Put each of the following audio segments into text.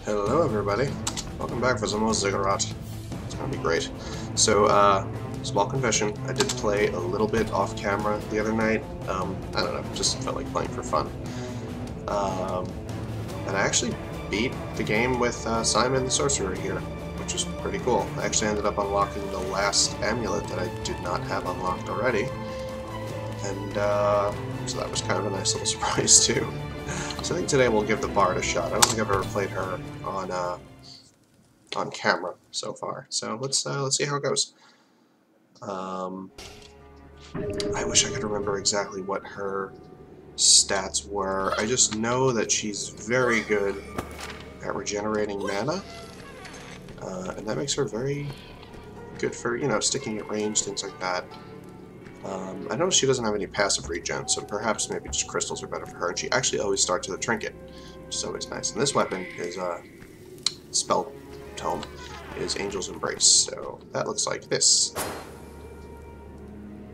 Hello everybody, welcome back for some more Ziggurat. It's gonna be great. So, small confession, I did play a little bit off camera the other night. I don't know, just felt like playing for fun. And I actually beat the game with Simon the Sorcerer here, which is pretty cool. I actually ended up unlocking the last amulet that I did not have unlocked already. And, so that was kind of a nice little surprise too. So I think today we'll give the Bard a shot. I don't think I've ever played her on camera so far. So let's see how it goes. I wish I could remember exactly what her stats were. I just know that she's very good at regenerating mana, and that makes her very good for, you know, sticking at range, things like that. I know she doesn't have any passive regen, so perhaps maybe just crystals are better for her, and she actually always starts with a trinket, which is always nice. And this weapon is spell tome is Angel's Embrace, so that looks like this.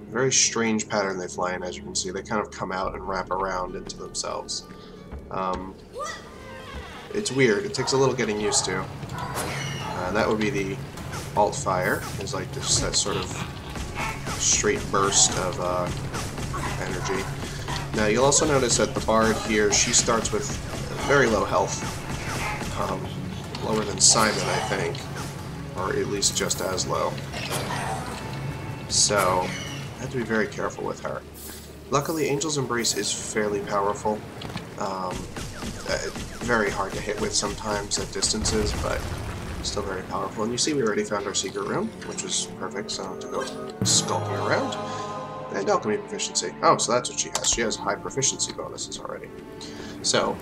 Very strange pattern they fly in, as you can see. They kind of come out and wrap around into themselves. It's weird. It takes a little getting used to. That would be the alt fire, is like this, that sort of straight burst of energy. Now you'll also notice that the Bard here, she starts with very low health, lower than Simon, I think, or at least just as low. So I have to be very careful with her. Luckily, Angel's Embrace is fairly powerful. Very hard to hit with sometimes at distances, but still very powerful. And you see we already found our secret room, which was perfect, so I don't have to go skulking around. And alchemy proficiency. Oh, so that's what she has. She has high proficiency bonuses already. So,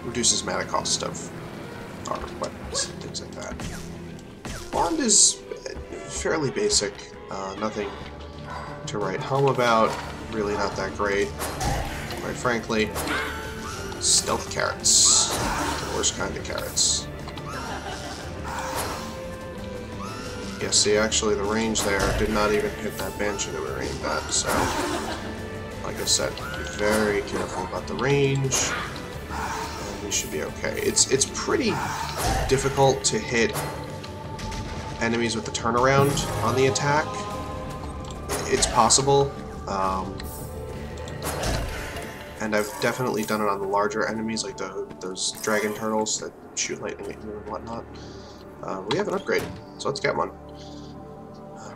reduces mana cost of our weapons, things like that. Wand is fairly basic, nothing to write home about, really not that great, quite frankly. Stealth carrots. The worst kind of carrots. Yeah, see, actually the range there did not even hit that banshee that we were aimed at, so like I said, be very careful about the range, and we should be okay. It's pretty difficult to hit enemies with the turnaround on the attack. It's possible, and I've definitely done it on the larger enemies, like those dragon turtles that shoot lightning at you and whatnot. We have an upgrade, so let's get one.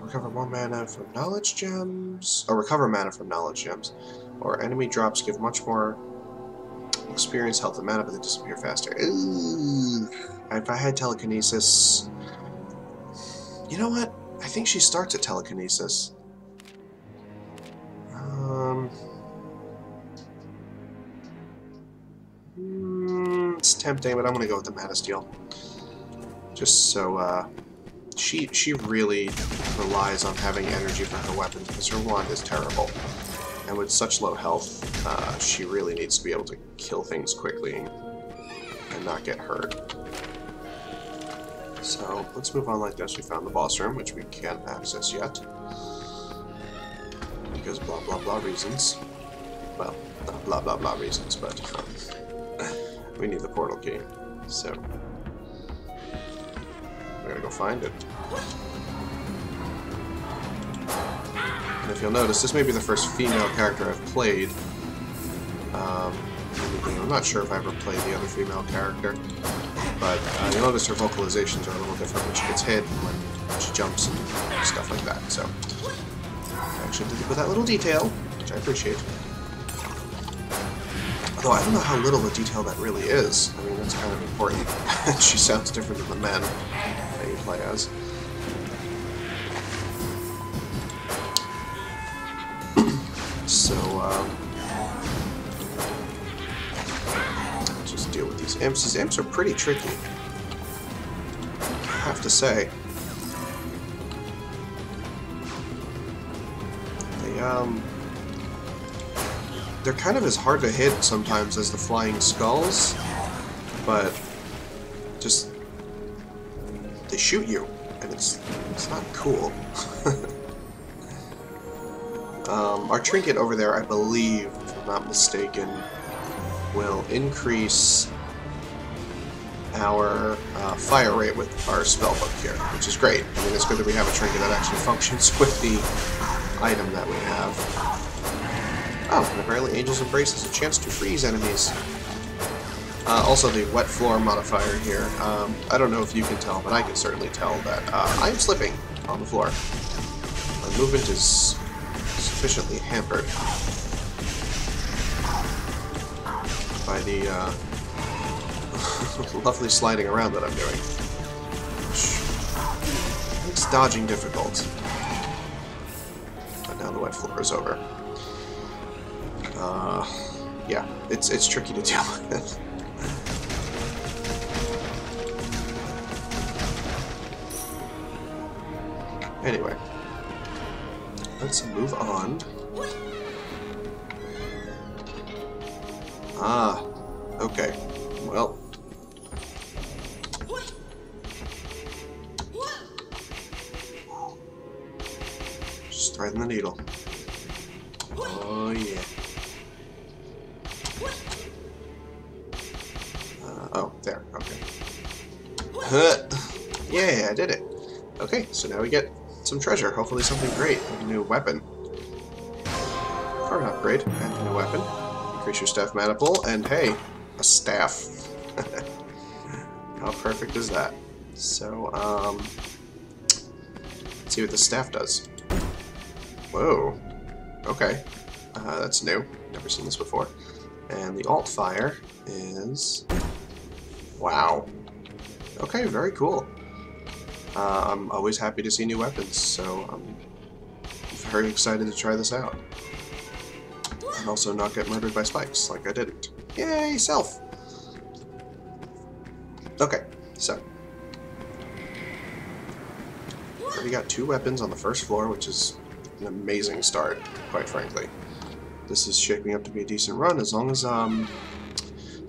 Recover more mana from knowledge gems, or recover mana from knowledge gems, or enemy drops give much more experience, health, and mana, but they disappear faster. Ooh. If I had telekinesis, you know what? I think she starts at telekinesis. It's tempting, but I'm gonna go with the mana steal. Just so, she really relies on having energy for her weapon, because her wand is terrible. And with such low health, she really needs to be able to kill things quickly and not get hurt. So, let's move on like this. We found the boss room, which we can't access yet. Because blah blah blah reasons. Well, not blah blah blah reasons, but we need the portal key. So, we're gonna go find it. And if you'll notice, this may be the first female character I've played. I'm not sure if I ever played the other female character, but you'll notice her vocalizations are a little different when she gets hit and when she jumps and stuff like that. So, I actually did it with that little detail, which I appreciate. Although I don't know how little the detail that really is. I mean, that's kind of important. She sounds different than the men that you play as. So, just deal with these imps. These imps are pretty tricky, I have to say. They're kind of as hard to hit sometimes as the flying skulls, but just they shoot you, and it's not cool. Our trinket over there, I believe, if I'm not mistaken, will increase our fire rate with our spellbook here, which is great. I mean, it's good that we have a trinket that actually functions with the item that we have. Oh, and apparently Angel's Embrace has a chance to freeze enemies. Also, the wet floor modifier here. I don't know if you can tell, but I can certainly tell that I'm slipping on the floor. My movement is sufficiently hampered by the lovely sliding around that I'm doing, which makes dodging difficult. But now the wet floor is over. Yeah, it's tricky to deal with. Anyway, let's move on. Ah, okay. Well. Just threading the needle. Oh, yeah. Oh, there. Okay. Yeah, I did it. Okay, so now we get some treasure. Hopefully something great. A new weapon. Or an upgrade. And a new weapon. Increase your staff mana pool. And hey, a staff. How perfect is that? So, let's see what the staff does. Whoa. Okay. That's new. Never seen this before. And the alt fire is... Wow. Okay, very cool. I'm always happy to see new weapons, so I'm very excited to try this out. And also not get murdered by spikes, like I didn't. Yay, self! Okay, so. We got 2 weapons on the first floor, which is an amazing start, quite frankly. This is shaping up to be a decent run, as long as I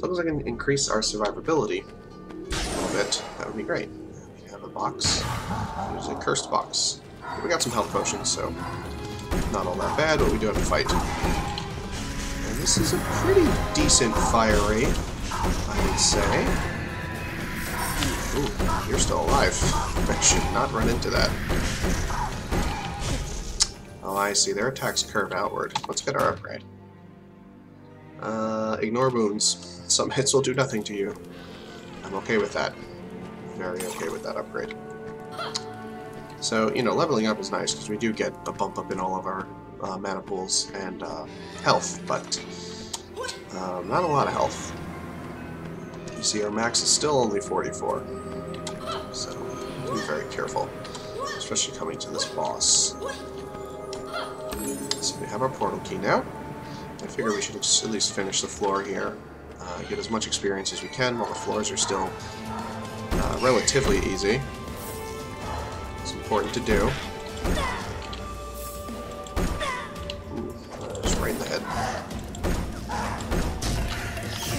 can increase our survivability a little bit, that would be great. We have a box. There's a cursed box. But we got some health potions, so not all that bad, but we do have to fight. And this is a pretty decent fire rate, I would say. Ooh, you're still alive. I should not run into that. Oh, I see. Their attacks curve outward. Let's get our upgrade. Ignore wounds. Some hits will do nothing to you. I'm okay with that. Very okay with that upgrade. So, you know, leveling up is nice because we do get a bump up in all of our mana pools and health, but not a lot of health. You see, our max is still only 44. So, be very careful, especially coming to this boss. So we have our portal key now. I figure we should at least finish the floor here. Get as much experience as we can while the floors are still relatively easy. It's important to do. Ooh, just right in the head.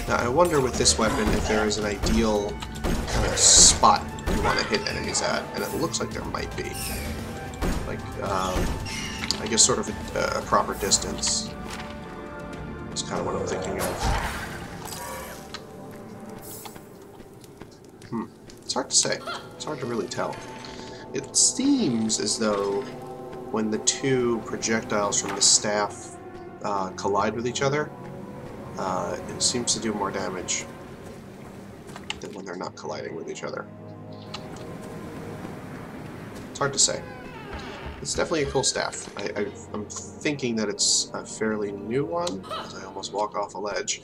Now I wonder with this weapon if there is an ideal kind of spot you want to hit enemies at, and it looks like there might be. Like, I guess sort of a proper distance. That's kind of what I'm thinking of. It's hard to say. It's hard to really tell. It seems as though when the 2 projectiles from the staff collide with each other, it seems to do more damage than when they're not colliding with each other. It's hard to say. It's definitely a cool staff. I'm thinking that it's a fairly new one, as I almost walk off a ledge.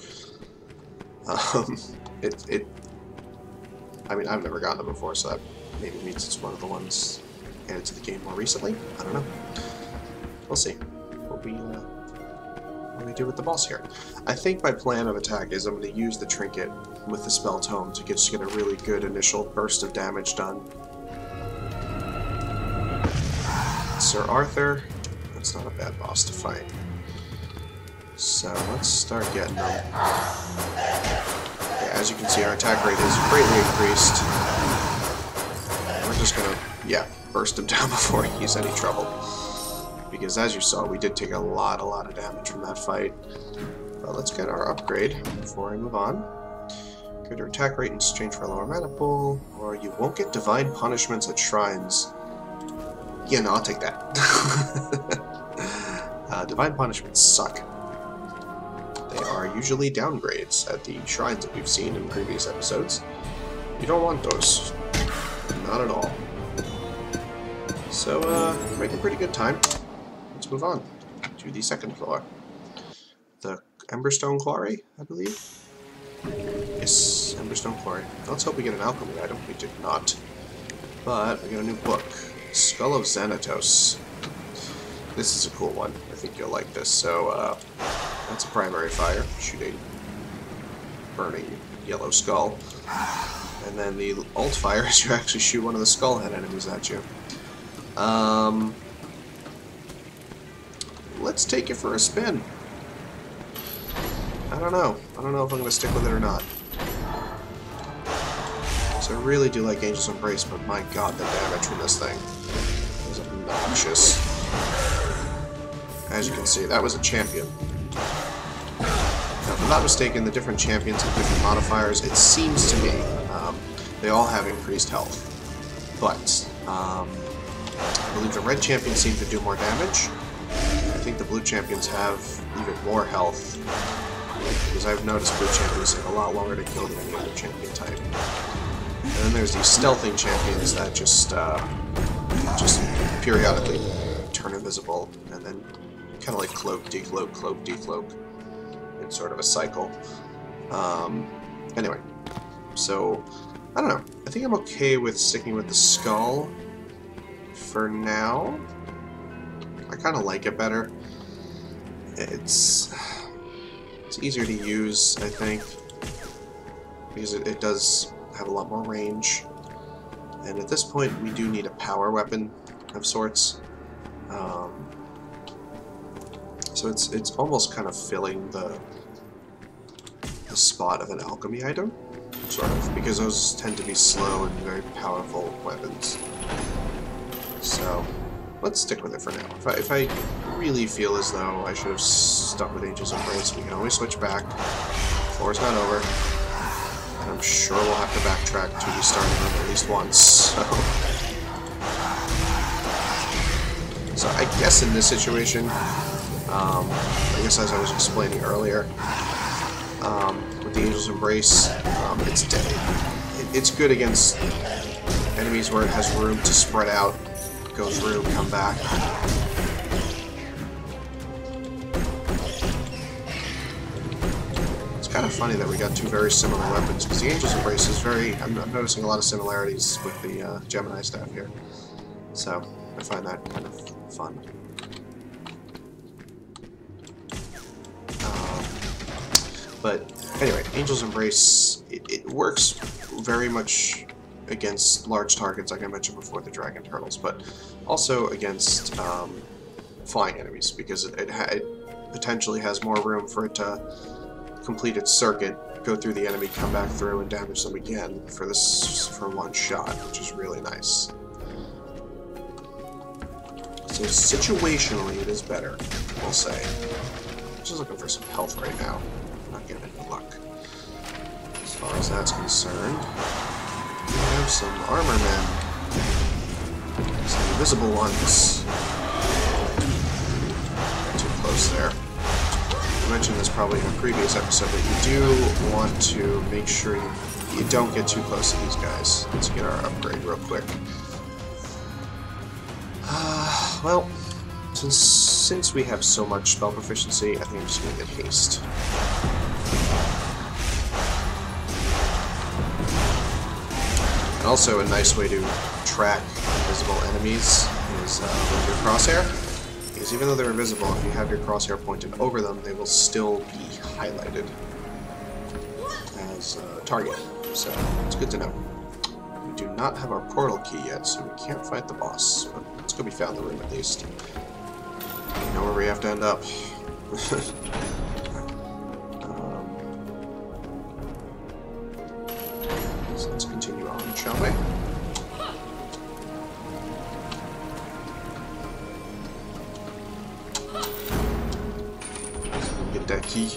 I mean, I've never gotten it before, so that maybe means it's one of the ones added to the game more recently. I don't know. We'll see what we do with the boss here. I think my plan of attack is I'm going to use the trinket with the spell tome to just get a really good initial burst of damage done. Sir Arthur, that's not a bad boss to fight. So let's start getting them. Yeah, as you can see, our attack rate is greatly increased. We're just gonna, yeah, burst him down before he's any trouble. Because as you saw, we did take a lot of damage from that fight. But let's get our upgrade before I move on. Greater attack rate in exchange for a lower mana pool, or you won't get divine punishments at shrines. Yeah, no, I'll take that. Divine punishments suck. They are usually downgrades at the shrines that we've seen in previous episodes. You don't want those. Not at all. So, we're making pretty good time. Let's move on to the second floor. The Emberstone Quarry, I believe? Yes, Emberstone Quarry. Let's hope we get an alchemy item. We did not. But we got a new book. Skull of Xanatos. This is a cool one. I think you'll like this. So, that's a primary fire, shooting burning yellow skull. And then the alt fire is you actually shoot one of the skull head enemies at you. Let's take it for a spin. I don't know. I don't know if I'm going to stick with it or not. So I really do like Angel's Embrace, but my god, the damage from this thing is obnoxious. As you can see, that was a champion. Now, if I'm not mistaken, the different champions have different modifiers. It seems to me they all have increased health. But I believe the red champions seem to do more damage. I think the blue champions have even more health, because I've noticed blue champions take a lot longer to kill than any other champion type. And then there's these stealthing champions that just periodically turn invisible, and then kind of like cloak, decloak. It's sort of a cycle. Anyway, so I don't know. I think I'm okay with sticking with the skull for now. I kind of like it better. It's easier to use, I think, because it does have a lot more range. And at this point, we do need a power weapon of sorts. So it's almost kind of filling the spot of an alchemy item, sort of, because those tend to be slow and very powerful weapons. So let's stick with it for now. If I really feel as though I should have stuck with Angel's Embrace, we can always switch back. The floor's not over. And I'm sure we'll have to backtrack to the starting room at least once. So I guess in this situation, I guess as I was explaining earlier, with the Angel's Embrace, it's good against enemies where it has room to spread out, go through, come back. It's kind of funny that we got two very similar weapons, because the Angel's Embrace is I'm noticing a lot of similarities with the Gemini staff here. So I find that kind of fun. But anyway, Angel's Embrace, it works very much against large targets, like I mentioned before, the Dragon Turtles, but also against flying enemies, because it potentially has more room for it to complete its circuit, go through the enemy, come back through, and damage them again for one shot, which is really nice. So situationally, it is better, we'll say. I'm just looking for some health right now. I'm not getting any luck. As far as that's concerned, we have some armor men. Some invisible ones. Too close there. I mentioned this probably in a previous episode, but you do want to make sure you don't get too close to these guys. Let's get our upgrade real quick. Well, since we have so much spell proficiency, I think I'm just going to get haste. And also a nice way to track invisible enemies is with your crosshair. Because even though they're invisible, if you have your crosshair pointed over them, they will still be highlighted as a target. So it's good to know. We do not have our portal key yet, so we can't fight the boss. But let's go be found in the room at least. You know where we have to end up. So let's continue on, shall we? Get that You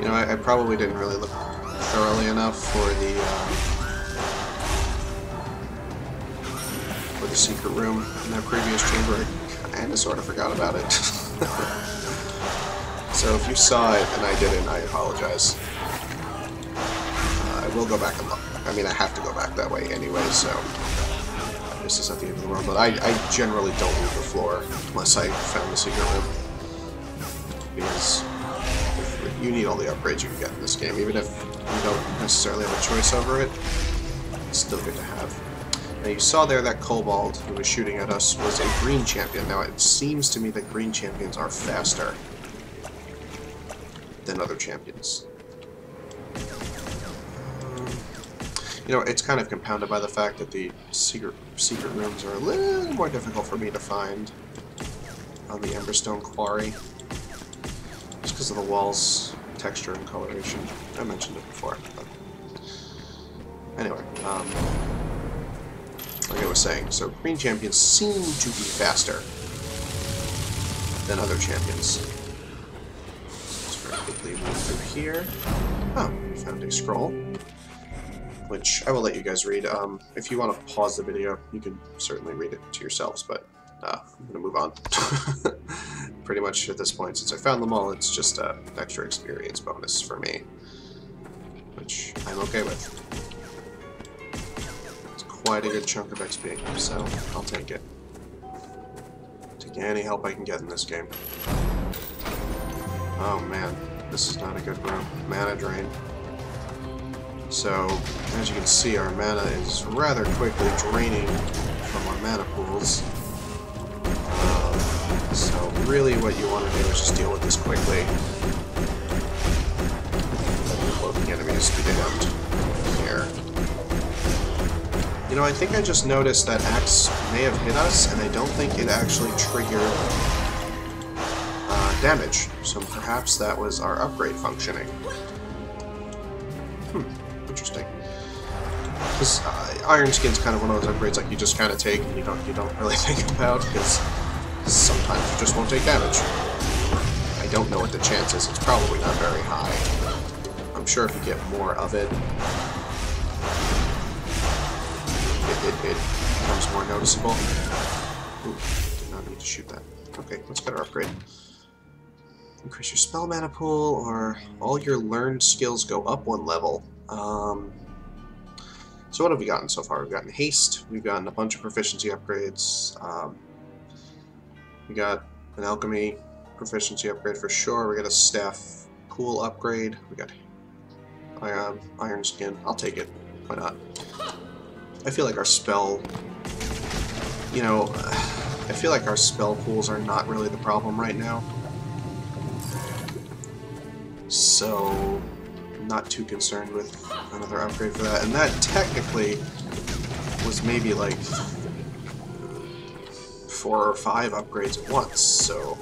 know, I probably didn't really look thoroughly enough for the secret room in that previous chamber. I kinda sorta forgot about it. So if you saw it and I didn't, I apologize. I will go back and look. I mean, I have to go back that way anyway, so this is at the end of the world. But I generally don't leave the floor unless I found the secret room. Because you need all the upgrades you can get in this game. Even if you don't necessarily have a choice over it, it's still good to have. Now you saw there that kobold who was shooting at us was a green champion. Now it seems to me that green champions are faster than other champions. You know, it's kind of compounded by the fact that the secret rooms are a little more difficult for me to find on the Emberstone Quarry. Just because of the walls' texture and coloration. I mentioned it before. But anyway, like I was saying, so green champions seem to be faster than other champions. Let's very quickly move through here. Oh, we found a scroll, which I will let you guys read. If you want to pause the video, you can certainly read it to yourselves, but I'm going to move on. Pretty much at this point, since I found them all, it's just an extra experience bonus for me, which I'm okay with. It's quite a good chunk of XP, so I'll take it. Take any help I can get in this game. Oh man, this is not a good room. Mana drain. So, as you can see, our mana is rather quickly draining from our mana pools. So really what you want to do is just deal with this quickly. Cloaking enemies be damned. Here. You know, I think I just noticed that Axe may have hit us, and I don't think it actually triggered damage. So perhaps that was our upgrade functioning. Interesting. Because Iron Skin's kind of one of those upgrades like you just kind of take and you don't really think about, because sometimes you just won't take damage. I don't know what the chance is. It's probably not very high. I'm sure if you get more of it, it becomes more noticeable. Ooh, did not need to shoot that. Okay, let's get our upgrade. Increase your spell mana pool, or all your learned skills go up one level. So what have we gotten so far? We've gotten haste, we've gotten a bunch of proficiency upgrades, we got an alchemy proficiency upgrade for sure, we got a staff pool upgrade, we got iron skin. I'll take it, why not? I feel like our spell, you know, I feel like our spell pools are not really the problem right now. So, I'm not too concerned with another upgrade for that. And that technically was maybe like 4 or 5 upgrades at once. So,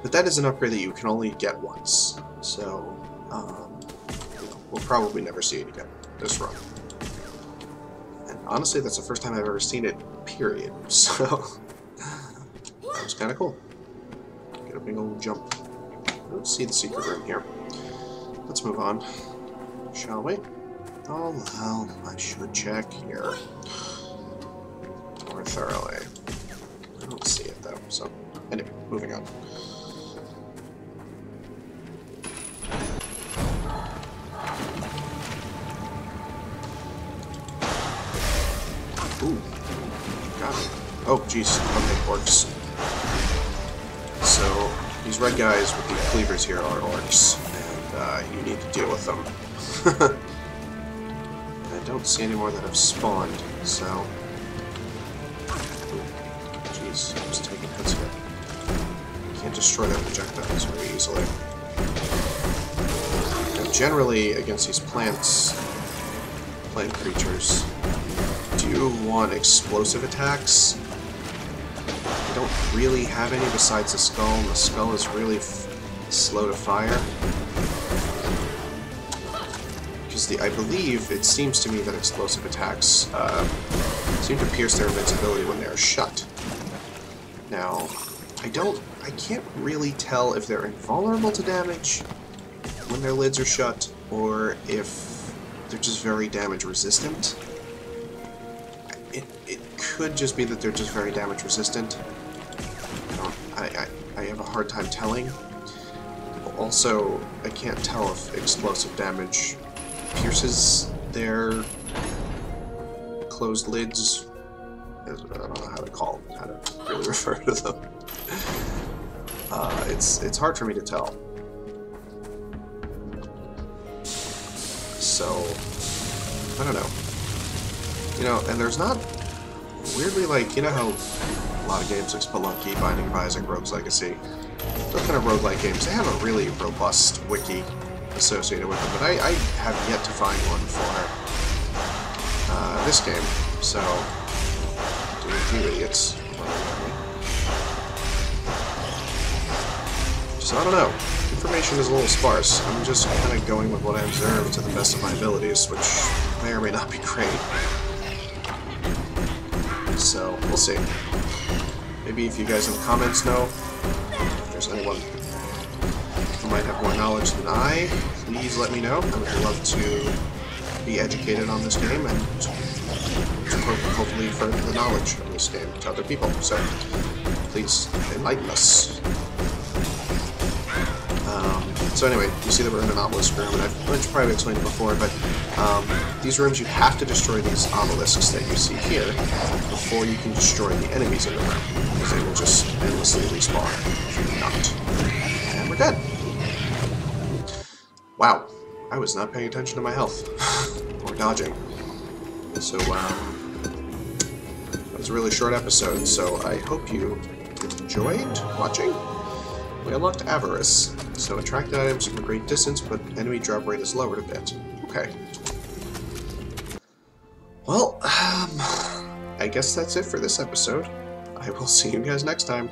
but that is an upgrade that you can only get once. So, you know, we'll probably never see it again this run. And honestly, that's the first time I've ever seen it, period. So, that was kind of cool. Get a big old jump. Let's see the secret room here. Let's move on, shall we? Oh, well, I should check here more thoroughly. I don't see it, though, so anyway, moving on. Ooh, got it. Oh, jeez, okay, orcs. So, these red guys with the cleavers here are orcs. You need to deal with them. I don't see any more that have spawned, so... Jeez, I'm just taking hits here. Can't destroy their projectiles very easily. Now, generally, against these plant creatures, do you want explosive attacks? I don't really have any besides the skull, and the skull is really slow to fire. I believe it seems to me that explosive attacks seem to pierce their invincibility when they are shut. Now, I I can't really tell if they're invulnerable to damage when their lids are shut, or if they're just very damage resistant. It could just be that they're just very damage resistant. I have a hard time telling. Also, I can't tell if explosive damage pierces their closed lids. I don't know how to really refer to them. It's hard for me to tell. So, I don't know. You know, and there's not, weirdly, like, you know how a lot of games like Spelunky, Binding of Isaac, Rogue's Legacy, those kind of roguelike games, they have a really robust wiki associated with them, but I have yet to find one for this game, so, doing you idiots. So I don't know, information is a little sparse. I'm just kind of going with what I observed to the best of my abilities, which may or may not be great. So, we'll see. Maybe if you guys in the comments know, if there's anyone who might have more knowledge than I, please let me know. I would love to be educated on this game and to hopefully further the knowledge of this game to other people. So, please enlighten us. So anyway, you see that we're in an obelisk room, and I've probably explained it before, but these rooms, you have to destroy these obelisks that you see here before you can destroy the enemies in the room, because they will just endlessly respawn if you do not. And we're dead. Wow, I was not paying attention to my health, or dodging. So, that was a really short episode, so I hope you enjoyed watching. We unlocked Avarice, so attracted items from a great distance, but enemy drop rate is lowered a bit. Okay. Well, I guess that's it for this episode. I will see you guys next time.